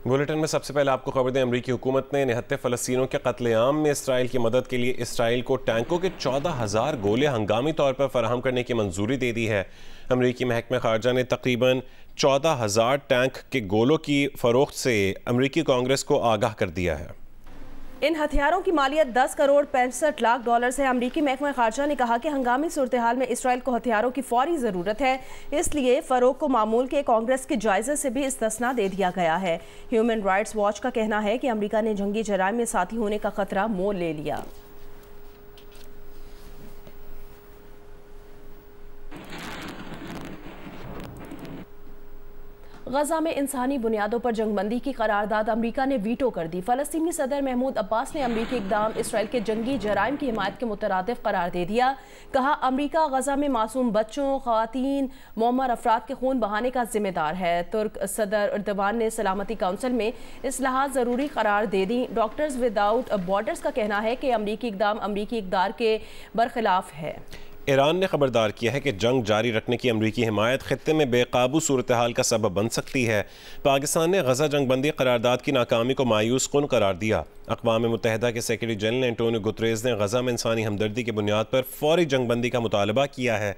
Bulletin में सबसे पहले आपको खबर दें, अमरीकी हुकूमत ने निहत्ते फ़लस्तीनियों के कत्लेआम में इसराइल की मदद के लिए इसराइल को टैंकों के 14,000 गोले हंगामी तौर पर फराहम करने की मंजूरी दे दी है। अमरीकी महकमा खारजा ने तकरीबन 14,000 टैंक के गोलों की फ़रोख्त से अमरीकी कांग्रेस को आगाह कर दिया है। इन हथियारों की मालियत 10 करोड़ 65 लाख डॉलर है। अमरीकी महकमा खारजा ने कहा कि हंगामी सूरत हाल में इसराइल को हथियारों की फौरी ज़रूरत है, इसलिए फ़रोग को मामूल के कांग्रेस के जायजे से भी इस्तिस्ना दे दिया गया है। ह्यूमन राइट्स वॉच का कहना है कि अमरीका ने जंगी जराइम में साथी होने का खतरा मोल ले लिया। गजा में इंसानी बुनियादों पर जंगबंदी की करारदाद अमरीका ने वीटो कर दी। फ़लस्तीनी सदर महमूद अब्बास ने अमरीकी इक़दाम इसराइल के जंगी जराइम की हिमायत के मुतरादिफ करार दे दिया। कहा, अमरीका गजा में मासूम बच्चों, ख़वातीन, मुअम्मर अफराद के खून बहाने का जिम्मेदार है। तुर्क सदर एर्दोगान ने सलामती काउंसिल में इस्लाहात ज़रूरी करार दे दी। डॉक्टर्स विदाउट बॉर्डर्स का कहना है कि अमरीकी इक़दाम अमरीकी इक़दार के बरखिलाफ है। ईरान ने खबरदार किया है कि जंग जारी रखने की अमरीकी हिमायत खित्ते में बेकाबू सूरत हाल का सबब बन सकती है। पाकिस्तान ने गजा जंगबंदी करारदाद की नाकामी को मायूस कुन करार दिया। अक़वाम मुत्तहिदा के सेक्रेटरी जनरल एंटोनियो गुतरेज़ ने गजा में इंसानी हमदर्दी की बुनियाद पर फौरी जंगबंदी का मुतालबा किया है।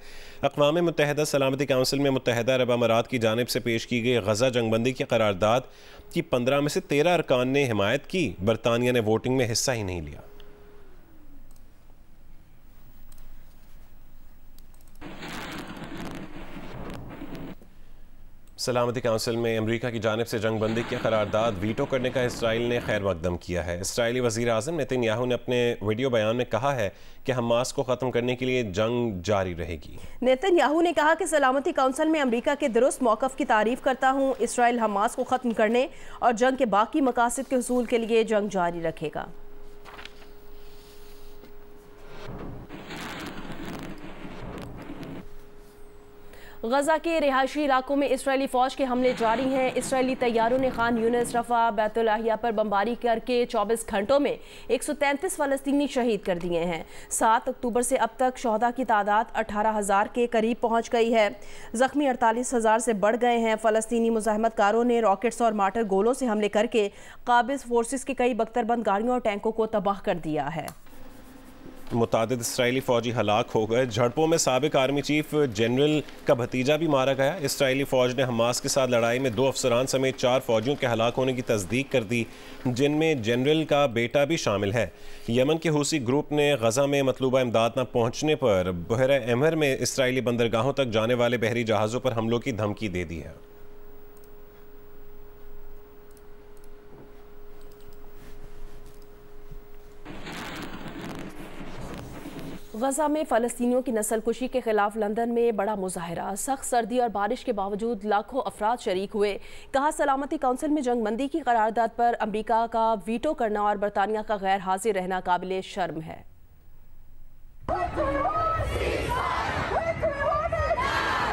अक़वाम मुत्तहिदा सलामती काउंसिल में मुत्तहिदा अरब अमारात की जानिब से पेश की गई गजा जंगबंदी की करारदाद की 15 में से 13 अरकान ने हिमायत की। बरतानिया ने वोटिंग में हिस्सा ही नहीं लिया। सलामती काउंसिल में अमरीका की जानिब से जंगबंदी की करारदाद वीटो करने का इसराइल ने खैर मकदम किया है। इसराइली वज़ीर आज़म नेतन्याहू ने अपने वीडियो बयान में कहा है कि हमास को ख़त्म करने के लिए जंग जारी रहेगी। नेतन्याहू ने कहा कि सलामती काउंसिल में अमरीका के दुरुस्त मौक़िफ़ की तारीफ़ करता हूँ। इसराइल हमास को ख़त्म करने और जंग के बाकी मकासद के हुसूल के लिए जंग जारी रखेगा। गजा के रिहायशी इलाकों में इसराइली फ़ौज के हमले जारी हैं। इसराइली तैयारों ने खान यूनिस, रफ़ा, बैतुल-लाहिया पर बमबारी करके 24 घंटों में 133 फ़लस्तीनी शहीद कर दिए हैं। 7 अक्टूबर से अब तक शहदा की तादाद 18,000 के करीब पहुँच गई है। ज़ख्मी 48,000 से बढ़ गए हैं। फ़लस्तीनी मुज़ाहमतकारों ने रॉकेट्स और मार्टर गोलों से हमले करके काबिज़ फोर्सेस की कई बख्तरबंद गाड़ियों और टैंकों को तबाह कर दिया है। मुतादिद इसराइली फ़ौजी हलाक हो गए। झड़पों में साबिक आर्मी चीफ जनरल का भतीजा भी मारा गया। इसराइली फ़ौज ने हमास के साथ लड़ाई में 2 अफसरान समेत 4 फ़ौजियों के हलाक होने की तस्दीक कर दी, जिनमें जनरल का बेटा भी शामिल है। यमन के हूसी ग्रुप ने गजा में मतलूबा इमदाद न पहुँचने पर बहर अहमर में इसराइली बंदरगाहों तक जाने वाले बहरी जहाज़ों पर हमलों की धमकी दे दी है। गजा में फ़लस्तीनियों की नस्लकुशी के खिलाफ लंदन में बड़ा मुजाहरा। सख्त सर्दी और बारिश के बावजूद लाखों अफराद शरीक हुए। कहा, सलामती काउंसिल में जंगबंदी की करारदाद पर अमरीका का वीटो करना और बरतानिया का गैर हाजिर रहना काबिले शर्म है।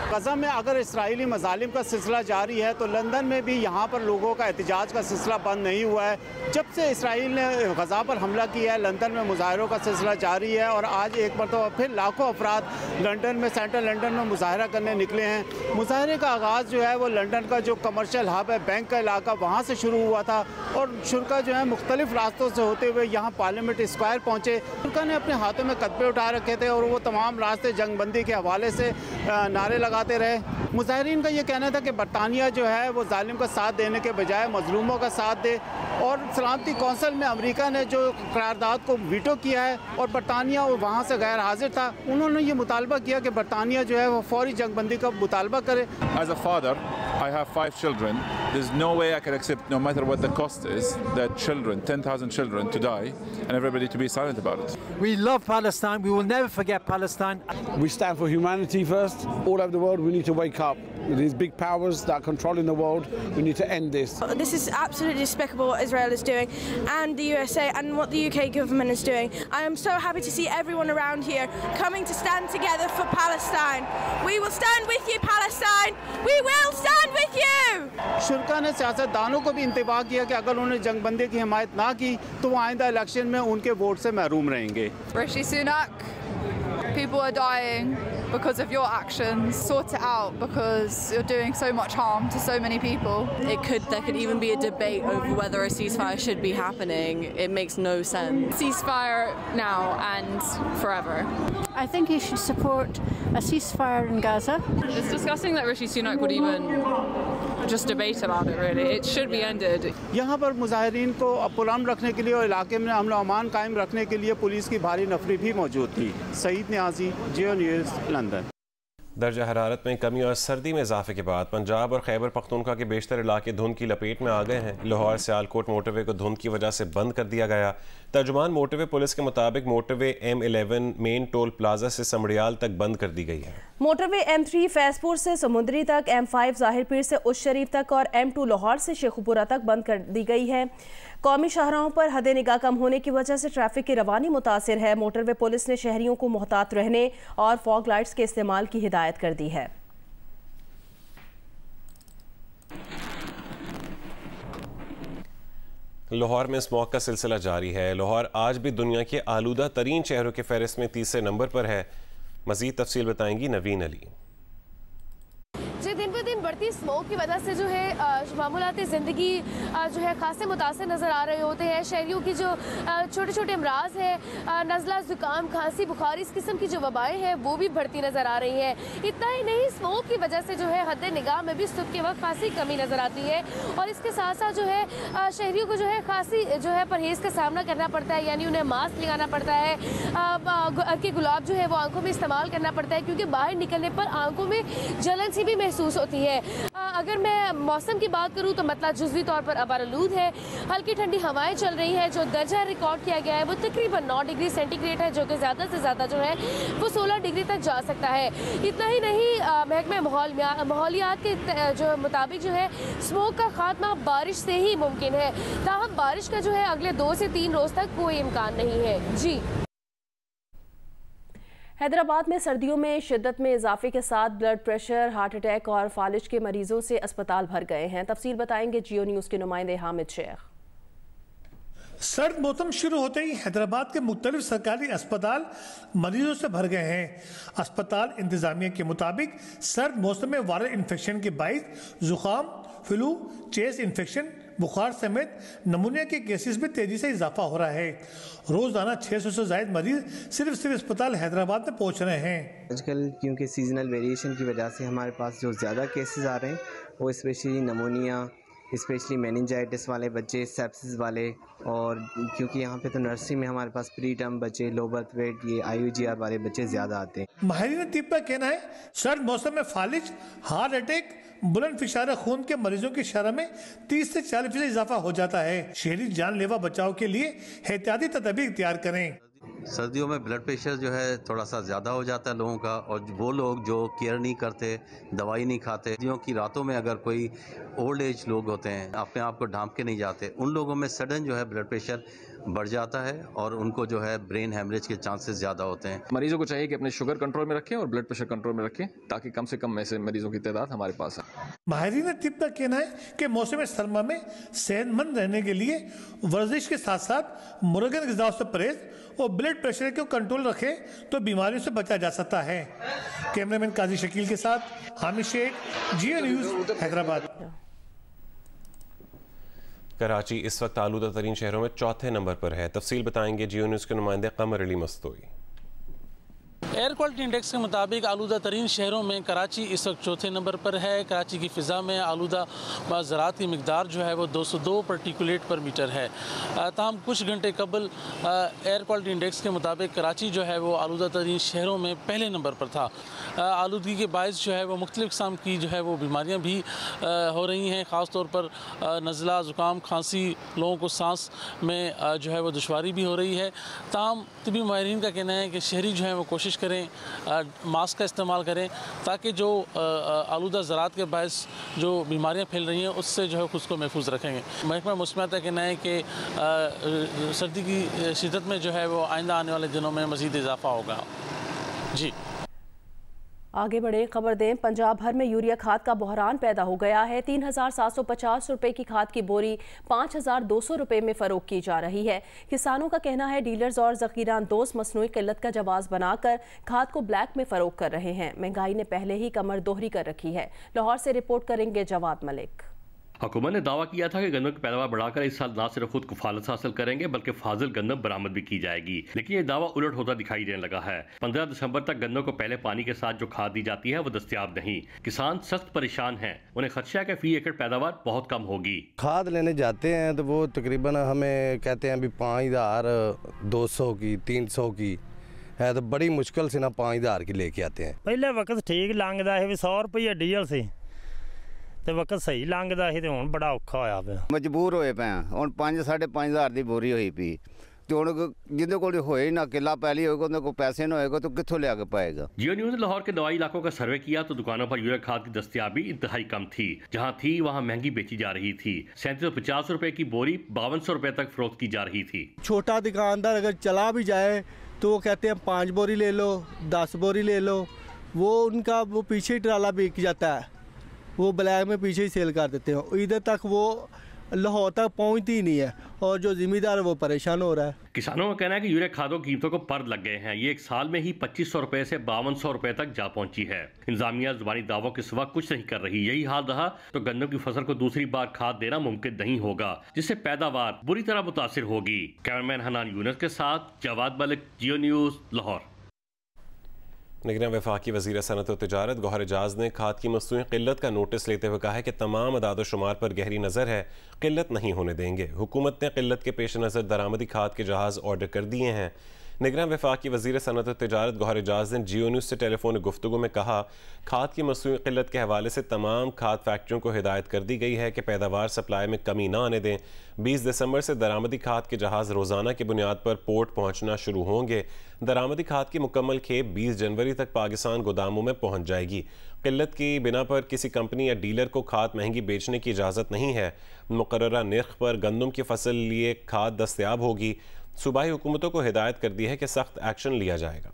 गजा में अगर इसराइली मजालिम का सिलसिला जारी है तो लंदन में भी यहाँ पर लोगों का एहतजाज का सिलसिला बंद नहीं हुआ है। जब से इसराइल ने गजा पर हमला किया है, लंदन में मुजाहरों का सिलसिला जारी है और आज एक मरतबा फिर लाखों अफराद लंदन में, सेंट्रल लंदन में मुजाहरा करने निकले हैं। मुजाहरे का आगाज़ जो है वो लंदन का जो कमर्शियल हब है, बैंक का इलाका, वहाँ से शुरू हुआ था और शुरा जो है मुख्तलिफ रास्तों से होते हुए यहाँ पार्लियामेंट स्क्वायर पहुँचे। शुरा ने अपने हाथों में कदबे उठा रखे थे और वो तमाम रास्ते जंगबंदी के हवाले से नारे लगाते रहे। मुजाहिरीन का ये कहना था कि बरतानिया जो है वो जालिम का साथ देने के बजाय मजलूमों का साथ दे और सलामती कौंसिल में अमेरिका ने जो करारदाद को वीटो किया है और बरतानिया वहाँ से गैर हाजिर था, उन्होंने ये मुतालबा किया कि बरतानिया जो है वो फौरी जंगबंदी का मुतालबा करे। As a father, I have 5 children. There's no way I can accept, no matter what the cost is, that children, 10,000 children, to die and everybody to be silent about it. We love Palestine. We will never forget Palestine. We stand for humanity first. All over the world, we need to wake up. These big powers that are controlling the world, we need to end this. This is absolutely despicable what Israel is doing and the USA and what the UK government is doing. I am so happy to see everyone around here coming to stand together for Palestine. We will stand with you, Palestine. We will stand with you. शुरा ने सियासतदानों को भी इंतबाह किया कि अगर उन्होंने जंगबंदी की हिमायत ना की तो वो आइंदा इलेक्शन में उनके वोट से महरूम रहेंगे। Rishi Sunak, people are dying. because of your actions. Sort it out because you're doing so much harm to so many people. There could even be a debate over whether a ceasefire should be happening. It makes no sense. Ceasefire now and forever. I think he should support a ceasefire in Gaza. It's disgusting that Rishi Sunak would even just debate about it, really. It should be ended. यहाँ पर मुजाहिरीन को पुरअमन रखने के लिए और इलाके में अमन अमान कायम रखने के लिए पुलिस की भारी नफरी भी मौजूद थी। सईद न्याजी, जियो न्यूज़, लंदन। दर्जा हरारत में कमी और सर्दी में इजाफे के बाद पंजाब और खैबर पख्तूनख्वा के बेशतर इलाके धुंध की लपेट में आ गए हैं। लाहौर सियालकोट मोटरवे को धुंध की वजह से बंद कर दिया गया। तर्जुमान मोटरवे पुलिस के मुताबिक motorway M11 main toll plaza से समड़ियाल तक बंद कर दी गई है। मोटरवे M3 फैजपुर से समुंदरी तक, M5 ज़ाहिर पीर से उस शरीफ तक और M2 लाहौर से शेखुपुरा तक बंद कर दी गई है। कौमी शाहराहों पर हद निगाह कम होने की वजह से ट्रैफिक की रवानी मुतासिर है। मोटरवे पुलिस ने शहरियों को मोहतात रहने और फॉग लाइट्स के इस्तेमाल की हिदायत कर दी है। लाहौर में स्मॉग का सिलसिला जारी है। लाहौर आज भी दुनिया के आलूदा तरीन शहरों के फहरिस्त में तीसरे नंबर पर है। मजीद तफसील बताएंगी नवीन अली। दिन ब दिन बढ़ती स्मोक की वजह से जो है मामूलाती ज़िंदगी जो है खासे मुतासर नज़र आ रहे होते हैं। शहरियों की जो छोटे छोटे अमराज हैं, नज़ला, ज़ुकाम, खांसी, बुखार, इस किस्म की जो वबाएँ हैं वो भी बढ़ती नज़र आ रही हैं। इतना ही नहीं, स्मोक की वजह से जो है हद निगाह में भी सुबह के वक्त खासी कमी नज़र आती है और इसके साथ साथ जो है शहरियों को जो है खासी जो है परहेज़ का सामना करना पड़ता है, यानी उन्हें मास्क लगाना पड़ता है कि गुलाब जो है वो आंखों में इस्तेमाल करना पड़ता है क्योंकि बाहर निकलने पर आंखों में जलन सी भी महसूस होती है। अगर मैं मौसम की बात करूं तो मतलब जुज़वी तौर पर अबारलूद है। हल्की ठंडी हवाएं चल रही हैं। जो दर्जा रिकॉर्ड किया गया है वो तकरीबन 9 डिग्री सेंटीग्रेड है, जो कि ज़्यादा से ज़्यादा जो है वो 16 डिग्री तक जा सकता है। इतना ही नहीं, महकमे माहौलियात के जो मुताबिक जो है स्मोक का खात्मा बारिश से ही मुमकिन है। ताहम बारिश का जो है अगले 2 से 3 रोज़ तक कोई इम्कान नहीं है। जी, हैदराबाद में सर्दियों में शिद्दत में इजाफे के साथ ब्लड प्रेशर, हार्ट अटैक और फालिज के मरीजों से अस्पताल भर गए हैं। तफसील बताएंगे जियो न्यूज़ के नुमाइंदे हामिद शेख। सर्द मौसम शुरू होते ही हैदराबाद के मुख्तलिफ सरकारी अस्पताल मरीजों से भर गए हैं। अस्पताल इंतजामिया के मुताबिक सर्द मौसम में वायरल इन्फेक्शन के बाइस जुकाम, फ्लू, चेस्ट इन्फेक्शन, बुखार समेत नमूनिया के केसेस में तेजी से इजाफा हो रहा है। रोजाना 600 से ज्यादा मरीज सिर्फ अस्पताल हैदराबाद में पहुंच रहे हैं। आजकल क्योंकि सीजनल वेरिएशन की वजह से हमारे पास जो ज़्यादा केसेस आ रहे हैं वो स्पेशली नमूनिया, स्पेशली मेनिंजाइटिस वाले बच्चे, सेप्सिस वाले, और क्योंकि यहाँ पे तो नर्सरी में हमारे पास प्री टर्म बच्चे, लो बर्थ वेट, ये IUGR वाले बच्चे ज़्यादा आते हैं। माहिरीन तिब का कहना है सर्द मौसम में फालिज, हार्ट अटैक, बुलंद फिशार खून के मरीजों की शरह में 30 से 40% इजाफा हो जाता है। शहरी जानलेवा बचाव के लिए एहतियाती तदबीर इख्तियार करें। सर्दियों में ब्लड प्रेशर जो है थोड़ा सा ज़्यादा हो जाता है लोगों का, और वो लोग जो केयर नहीं करते, दवाई नहीं खाते, सर्दियों की रातों में अगर कोई ओल्ड एज लोग होते हैं, अपने आप को ढांप के नहीं जाते, उन लोगों में सडन जो है ब्लड प्रेशर बढ़ जाता है और उनको जो है ब्रेन हेमरेज के चांसेस ज़्यादा होते हैं। मरीजों को चाहिए कि अपने शुगर कंट्रोल में रखें और ब्लड प्रेशर कंट्रोल में रखें ताकि कम से कम ऐसे मरीजों की तादाद हमारे पास है। माहिरीन तिब का कहना है कि मौसम सरमा में सेहतमंद रहने के लिए वर्जिश के साथ साथ मुर्गन ग़िज़ा से परहेज और ब्लड प्रेशर को कंट्रोल रखें तो बीमारियों से बचा जा सकता है। कैमरामैन काजी शकील के साथ हामिद शेख, जियो न्यूज़, हैदराबाद। कराची इस वक्त आलूदा तरीन शहरों में चौथे नंबर पर है। तफसील बताएंगे जियो न्यूज़ के नुमाइंदे Qamar Ali Mastoi. Air quality index के मुताबिक आलूदा तरीन शहरों में कराची इस वक्त चौथे नंबर पर है। कराची की फ़िज़ा में आलूदा ज़रात की मिकदार जो है वो 202 पार्टिकुलेट पर मीटर है। ताहम कुछ घंटे कबल एयर क्वालिटी इंडेक्स के मुताबिक कराची जो है वो आलूदा तरीन शहरों में पहले नंबर पर था। आलूदगी के बायस जो है वो मुख्तलिफ़ किस्म की जो है वो बीमारियाँ भी हो रही हैं, ख़ास तौर पर नज़ला, ज़ुकाम, खांसी, लोगों को सांस में जो है वो दुश्वारी भी हो रही है। ताहम तिबी माहिरीन का कहना है कि शहरी जो है वो कोशिश करें, मास्क का इस्तेमाल करें ताकि जो आलूदा ज़रात के बायस जो बीमारियाँ फैल रही हैं उससे जो है खुद को महफूज रखेंगे। महकमा मौसमियात का कहना है कि सर्दी की शिद्दत में जो है वो आइंदा आने वाले दिनों में मज़ीद इजाफा होगा। जी, आगे बढ़े खबर दें, पंजाब भर में यूरिया खाद का बहरान पैदा हो गया है। 3,750 रुपए की खाद की बोरी 5,200 रुपए में फरोख्त की जा रही है। किसानों का कहना है डीलर्स और ज़ख़ीरा अंदोज़ मसनूई किल्लत का जवाब बनाकर खाद को ब्लैक में फरोख्त कर रहे हैं। महंगाई ने पहले ही कमर दोहरी कर रखी है। लाहौर से रिपोर्ट करेंगे जवाद मलिक। हुकूमत ने दावा किया था कि गंदम की पैदावार बढ़ाकर इस साल न सिर्फ खुद कफालत हासिल करेंगे बल्कि फाजिल गंदम बरामद भी की जाएगी, लेकिन ये दावा उलट होता दिखाई देने लगा है। 15 दिसंबर तक गन्नों को पहले पानी के साथ जो खाद दी जाती है वो दस्तयाब नहीं। किसान सख्त परेशान हैं। उन्हें खदशा है कि फी एकड़ पैदावार बहुत कम होगी। खाद लेने जाते हैं तो वो तकरीबन हमें कहते हैं अभी 5,200 की 300 की है, तो बड़ी मुश्किल से ना 5,000 की लेके आते हैं। पहले वक्त ठीक लंघदा है 100 रुपये डीजल से ਤੇ ਵਕਤ ਸਹੀ ਲੰਘਦਾ ਸੀ ਤੇ ਹੁਣ ਬੜਾ ਔਖਾ ਹੋਇਆ ਪਿਆ। ਮਜਬੂਰ ਹੋਏ ਪਏ ਆ ਹੁਣ 5-5.5 ਦੀ ਬੋਰੀ ਹੋਈ ਪਈ ਤੇ ਹੁਣ ਜਿੰਦੇ ਕੋਲ ਹੋਏ ਨਾ ਕਿੱਲਾ ਪਹਿਲੀ ਹੋਏਗਾ ਉਹਦੇ ਕੋਲ पैसे ना होएगा तो कित्थों ले आके पाएगा। जियो न्यूज़ ने लाहौर के दवाई इलाकों का सर्वे किया तो दुकानों पर यूरिया खाद की दस्तयाबी इंतहाई कम थी। जहां थी वहां महंगी बेची जा रही थी। 3750 रुपए की बोरी 5200 रुपए तक फरोख्त की जा रही थी। छोटा दुकानदार अगर चला भी जाए तो वो कहते हैं 5 बोरी ले लो 10 बोरी ले लो, वो उनका वो पीछे ही ट्राला बिक जाता है, वो ब्लैक में पीछे ही सेल कर देते हैं। इधर तक वो लाहौर तक पहुंचती ही नहीं है और जो जिम्मेदार है वो परेशान हो रहा है। किसानों का कहना है कि यूरिया खादों की कीमतों को पर्द लग गए हैं। ये एक साल में ही 2500 रुपए से 5200 रुपए तक जा पहुंची है। इंतजामिया जुबानी दावों के सिवा कुछ नहीं कर रही। यही हाल रहा तो गन्नम की फसल को दूसरी बार खाद देना मुमकिन नहीं होगा, जिससे पैदावार बुरी तरह मुतासिर होगी। कैमरामैन हनान यूनुस के साथ जवाद मलिक, जियो न्यूज़, लाहौर। निगरान वफाकी वज़ीर सनअत और तिजारत गौहर एजाज ने खाद की मसनूई किल्लत का नोटिस लेते हुए कहा है कि तमाम अदाद शुमार पर गहरी नज़र है, किल्लत नहीं होने देंगे। हुकूमत ने किल्लत के पेश नज़र दरामदी खाद के जहाज़ ऑर्डर कर दिए हैं। निगरान वफाकी वज़ीर सनअत और तिजारत गौहर एजाज ने जियो न्यूज़ से टेलीफोन गुफ्तगू में कहा खाद की मसनूई किल्लत के हवाले से तमाम खाद फैक्ट्रियों को हिदायत कर दी गई है कि पैदावार सप्लाई में कमी ना आने दें। 20 दिसंबर से दरामदी खाद के जहाज़ रोज़ाना की बुनियाद पर पोर्ट पहुँचना शुरू होंगे। दरामदी खाद की मुकम्मल खेप 20 जनवरी तक पाकिस्तान गोदामों में पहुँच जाएगी। किल्लत की बिना पर किसी कंपनी या डीलर को खाद महंगी बेचने की इजाज़त नहीं है। मुकर्ररा निर्ख पर गंदम की फसल लिए खाद दस्तयाब होगी। सूबाई हुकूमतों को हिदायत कर दी है कि सख्त एक्शन लिया जाएगा।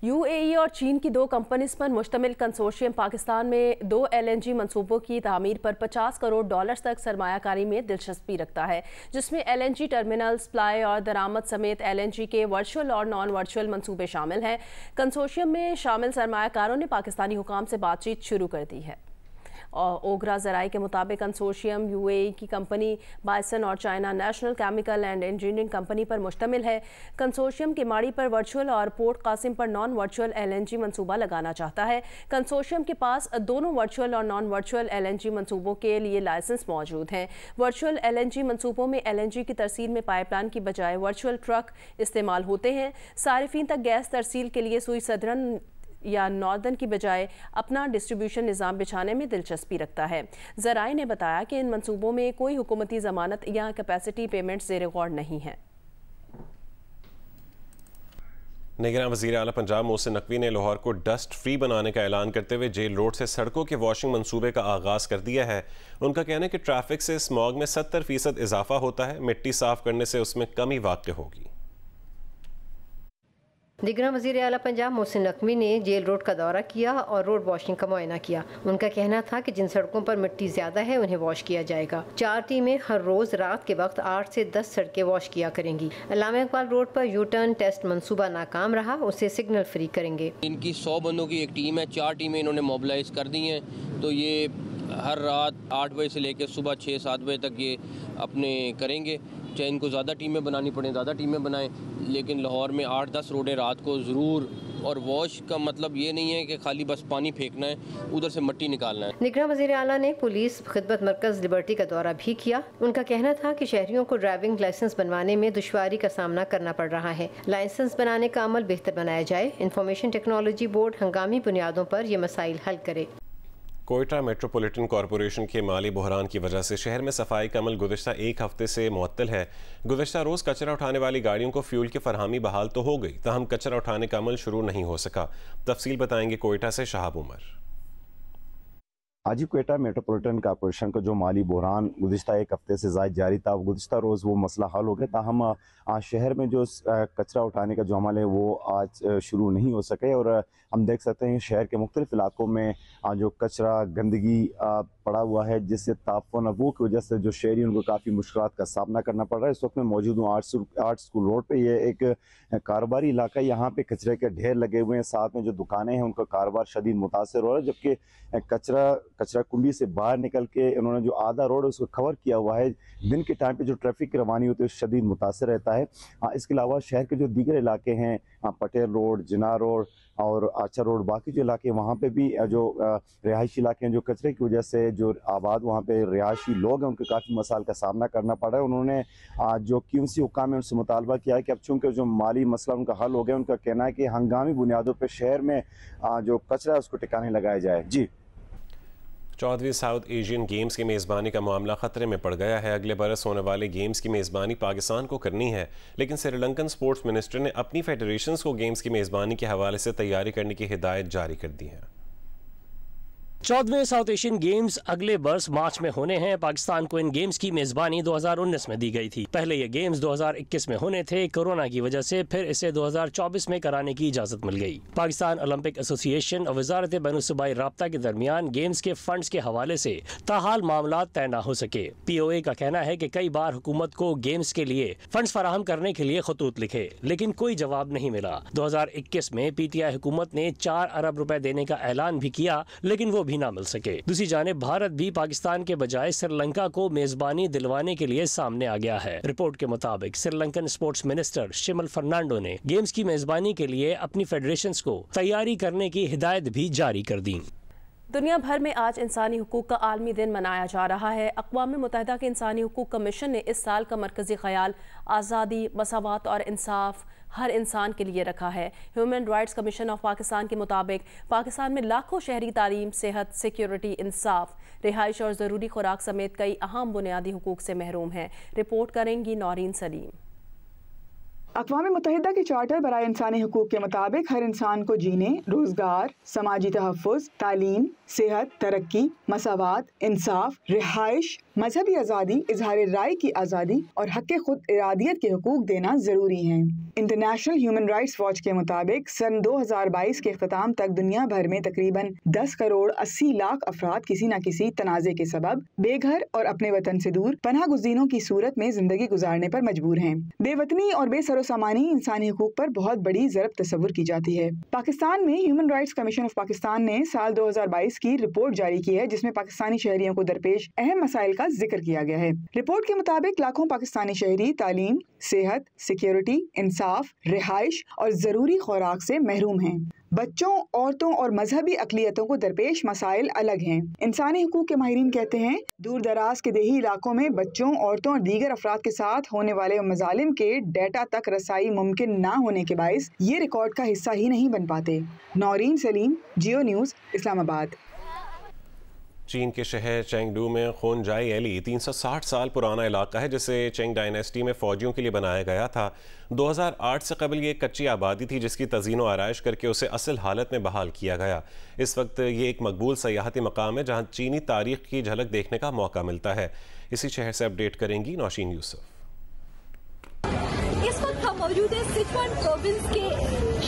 यूएई और चीन की 2 कंपनीज पर मुश्तमिल कंसोर्शियम पाकिस्तान में 2 LNG मंसूबों की तामीर पर $50 करोड़ तक सरमायाकारी में दिलचस्पी रखता है, जिसमें LNG टर्मिनल, सप्लाई और दरामद समेत LNG के वर्चुअल और नॉन वर्चुअल मंसूबे शामिल हैं। कंसोर्शियम में शामिल सरमायाकारों ने पाकिस्तानी हुकाम से बातचीत शुरू कर दी है। और ओगरा ज़राए के मुताबिक कंसोर्शियम यूएई की कंपनी बाइसन और China national chemical and engineering company पर मुश्तमिल है। कंसोर्शियम किमाड़ी पर वर्चुअल और पोर्ट कासिम पर नॉन वर्चुअल LNG मंसूबा लगाना चाहता है। कंसोर्शियम के पास दोनों वर्चुअल और नॉन वर्चुअल LNG मंसूबों के लिए लाइसेंस मौजूद हैं। वर्चुअल LNG मंसूबों में LNG की तरसील में पाइपलाइन की बजाय वर्चुअल ट्रक इस्तेमाल होते हैं। सारिफीन तक गैस तरसील के लिए सुई सदरन या नॉर्दर्न की बजाय अपना डिस्ट्रीब्यूशन निज़ाम बिछाने में दिलचस्पी रखता है। ज़राए ने बताया कि इन मंसूबों में कोई हुकूमती ज़मानत या कैपेसिटी पेमेंट ज़ेर गौर नहीं है। निगरान वज़ीर आला पंजाब मोहसिन नकवी ने लाहौर को डस्ट फ्री बनाने का ऐलान करते हुए जेल रोड से सड़कों के वॉशिंग मंसूबे का आगाज़ कर दिया है। उनका कहना है कि ट्रैफिक से स्मॉग में 70% इजाफा होता है। मिट्टी साफ करने से उसमें कमी वाक़ होगी। निगरान वज़ीर आला पंजाब मोहसिन नकवी ने जेल रोड का दौरा किया और रोड वॉशिंग का मुआयना किया। उनका कहना था कि जिन सड़कों पर मिट्टी ज़्यादा है उन्हें वॉश किया जाएगा। 4 टीमें हर रोज़ रात के वक्त 8 से 10 सड़कें वॉश किया करेंगी। अल्लामा इकबाल रोड पर यू टर्न टेस्ट मंसूबा नाकाम रहा, उसे सिग्नल फ्री करेंगे। इनकी 100 बंदों की एक टीम है, 4 टीमें इन्होंने मोबिलाइज कर दी हैं, तो ये हर रात 8 बजे से लेकर सुबह 6-7 बजे तक ये अपने करेंगे। चाहे इनको ज़्यादा टीमें बनानी पड़े ज़्यादा टीमें बनाएं, लेकिन लाहौर में 8-10 रोडें रात को ज़रूर। और वॉश का मतलब ये नहीं है कि खाली बस पानी फेंकना है, उधर से मिट्टी निकालना है। निगरान वज़ीर आला ने पुलिस खिदमत मरकज़ लिबर्टी का दौरा भी किया। उनका कहना था कि शहरियों को ड्राइविंग लाइसेंस बनवाने में दुश्वारी का सामना करना पड़ रहा है। लाइसेंस बनाने का अमल बेहतर बनाया जाए। इंफॉर्मेशन टेक्नोलॉजी बोर्ड हंगामी बुनियादों पर ये मसाइल हल करे। कोयटा मेट्रोपॉलिटन कॉरपोरेशन के माली बहरान की वजह से शहर में सफाई का अमल गुज़श्ता 1 हफ्ते से मुअत्तल है। गुज़श्ता रोज़ कचरा उठाने वाली गाड़ियों को फ्यूल की फरहमी बहाल तो हो गई, ताहम कचरा उठाने का अमल शुरू नहीं हो सका। तफसील बताएंगे कोयटा से शहाब उमर। हाजी क्वेटा मेट्रोपॉलिटन कॉरपोरेशन का जो माली बहरान गुज़िश्ता एक हफ्ते से ज़ायद जारी था, गुज़िश्ता रोज़ वो मसला हल हो गया, ताहम आज शहर में जो कचरा उठाने का जो अमल है वो आज शुरू नहीं हो सके। और हम देख सकते हैं शहर के मुख्तलिफ इलाकों में जो कचरा गंदगी पड़ा हुआ है, जिससे ताफ़ुन अबू की वजह से जो शहरी उनको काफ़ी मुश्किलात का सामना करना पड़ रहा है। इस वक्त मैं मौजूद हूँ आर्ट स्कूल रोड पे। ये एक कारोबारी इलाका है, यहाँ पे कचरे के ढेर लगे हुए हैं, साथ में जो दुकानें हैं उनका कारोबार शदीद मुतासर हो रहा है, जबकि कचरा कुंडी से बाहर निकल के इन्होंने जो आधा रोड है उसको कवर किया हुआ है। दिन के टाइम पे जो ट्रैफिक की रवानी होती है शदीद मुतासर रहता है। इसके अलावा शहर के जो दीगर इलाके हैं, पटेल रोड, जिना रोड और आचा रोड, बाकी जो इलाके वहाँ पे भी जो रिहायशी इलाके हैं, जो कचरे की वजह से जो आबाद वहाँ पे रिहायशी लोग हैं उनके काफ़ी मसाइल का सामना करना पड़ा है। उन्होंने जो QMC हुकाम है उनसे मुतालबा किया है कि अब चूँकि जो माली मसला उनका हल हो गया, उनका कहना है कि हंगामी बुनियादों पर शहर में जो कचरा है उसको ठिकाने लगाया जाए। जी, 14वीं साउथ एशियन गेम्स की मेज़बानी का मामला ख़तरे में पड़ गया है। अगले बरस होने वाले गेम्स की मेज़बानी पाकिस्तान को करनी है, लेकिन श्रीलंकन स्पोर्ट्स मिनिस्टर ने अपनी फेडरेशंस को गेम्स की मेज़बानी के हवाले से तैयारी करने की हिदायत जारी कर दी है। 14वें साउथ एशियन गेम्स अगले बरस मार्च में होने हैं। पाकिस्तान को इन गेम्स की मेजबानी 2019 में दी गई थी। पहले ये गेम्स 2021 में होने थे, कोरोना की वजह से फिर इसे 2024 में कराने की इजाजत मिल गई। पाकिस्तान ओलंपिक एसोसिएशन और वजारत बैनुल-सूबाई राब्ता के दरमियान गेम्स के फंड्स के हवाले से ताहाल मामला तय न हो सके। POA का कहना है कि कई बार हुकूमत को गेम्स के लिए फंड्स फराहम करने के लिए खतूत लिखे, लेकिन कोई जवाब नहीं मिला। 2021 में PTI हुकूमत ने 4 अरब रुपए देने का ऐलान भी किया, लेकिन वो भी ना मिल सके। दूसरी जानिब भारत भी पाकिस्तान के बजाय श्रीलंका को मेजबानी दिलवाने के लिए सामने आ गया है। रिपोर्ट के मुताबिक श्रीलंकन स्पोर्ट्स मिनिस्टर शिमल फर्नांडो ने गेम्स की मेजबानी के लिए अपनी फेडरेशंस को तैयारी करने की हिदायत भी जारी कर दी। दुनिया भर में आज इंसानी हुकूक का आलमी दिन मनाया जा रहा है। अक़वाम मुत्तहिदा के इंसानी हुकूक कमीशन ने इस साल का मरकज़ी ख्याल आज़ादी, मसावत और इंसाफ हर इंसान के लिए रखा है। Human rights commission of Pakistan के मुताबिक पाकिस्तान में लाखों शहरी तालीम, सेहत, सिक्योरिटी, इंसाफ, रिहाइश और ज़रूरी खुराक समेत कई अहम बुनियादी हुकूक से महरूम हैं। रिपोर्ट करेंगी नौरीन सलीम। अक़वाम मुत्तहिदा के चार्टर बराए इंसानी हुकूक के मुताबिक हर इंसान को जीने, रोजगार, समाजी तहफ़्फ़ुज़, तालीम, सेहत, तरक्की, मसावात, इंसाफ, रिहाइश, मजहबी आज़ादी, इजहार राय की आज़ादी और हक़ खुद इरादियत के हुकूक देना ज़रूरी हैं। इंटरनेशनल ह्यूमन राइट्स वॉच के मुताबिक सन 2022 के अख्ताम तक दुनिया भर में तकरीबन 10 करोड़ 80 लाख अफराद किसी न किसी तनाज़े के सबब बेघर और अपने वतन से दूर पनाह गुज़ीनों की सूरत में ज़िंदगी गुजारने पर मजबूर हैं। बेवतनी और बेसरोसामानी इंसानी हुकूक पर बहुत बड़ी ज़रब तस्वुर की जाती है। पाकिस्तान में human rights commission of Pakistan ने साल 2022 की रिपोर्ट जारी की है, जिसमें पाकिस्तानी शहरियों को दरपेश अहम मसाइल का जिक्र किया गया है। रिपोर्ट के मुताबिक लाखों पाकिस्तानी शहरी तालीम, सेहत, सिक्योरिटी, इंसाफ, रिहाइश और ज़रूरी खुराक से महरूम हैं। बच्चों, औरतों और मजहबी अक़लियतों को दरपेश मसाइल अलग हैं। इंसानी हुकूक के माहिरीन कहते हैं दूर दराज के देही इलाकों में बच्चों, औरतों और दीगर अफराद के साथ होने वाले मजालिम के डेटा तक रसाई मुमकिन ना होने के बाइस ये रिकॉर्ड का हिस्सा ही नहीं बन पाते। नौरीन सलीम, जियो न्यूज़, इस्लामाबाद। चीन के शहर चेंगडू में खोनजाई एली 360 साल पुराना इलाका है, जिसे चेंग डायनेस्टी में फ़ौजियों के लिए बनाया गया था। 2008 से कबल ये एक कच्ची आबादी थी, जिसकी तज़ीन व आराइश करके उसे असल हालत में बहाल किया गया। इस वक्त ये एक मकबूल सयाहती मकाम है, जहाँ चीनी तारीख की झलक देखने का मौका मिलता है। इसी शहर से अपडेट करेंगी नौशीन यूसुफ। इस वक्त हम मौजूद है सिचुआन प्रोविंस के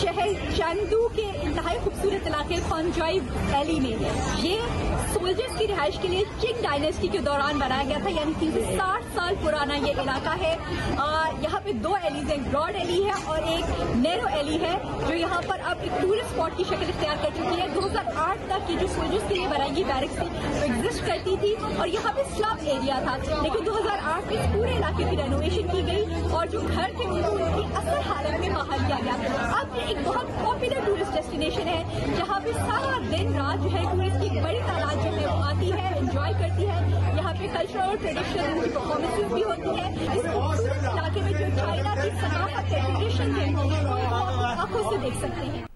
शहर चेंगडू के इंतहाई खूबसूरत इलाके खोनजाई वैली में। ये सोल्जर्स की रिहाइश के लिए चिंग डायनेस्टी के दौरान बनाया गया था, यानी 360 साल पुराना ये इलाका है। यहाँ पे 2 एलीज हैं, ब्रॉड एली है और एक नैरो एली है, जो यहाँ पर अब एक टूरिस्ट स्पॉट की शक्ल इख्तियार कर चुकी है। 2008 तक ये जो सोल्जर्स के लिए बनाई गई बैरक्स थी वो एग्जिस्ट करती थी और यहाँ पे स्लम एरिया था, लेकिन 2008 में इस पूरे इलाके की रेनोवेशन की गई और जो घर थे उनको उनकी असल हालत में बहाल किया गया। अब ये एक बहुत पॉपुलर टूरिस्ट डेस्टिनेशन है, जहाँ पे सारा दिन रात जो है टूरिस्ट की बड़ी तादाद जो है वो आती है, एंजॉय करती है। यहाँ पे कल्चरल और ट्रेडिशनल उनकी परफॉर्मेंसेज भी होती है। इस खूबसूरत इलाके में जो चाइना की सकाफत है, ट्रेडिशन है, वो आंखों से देख सकते हैं।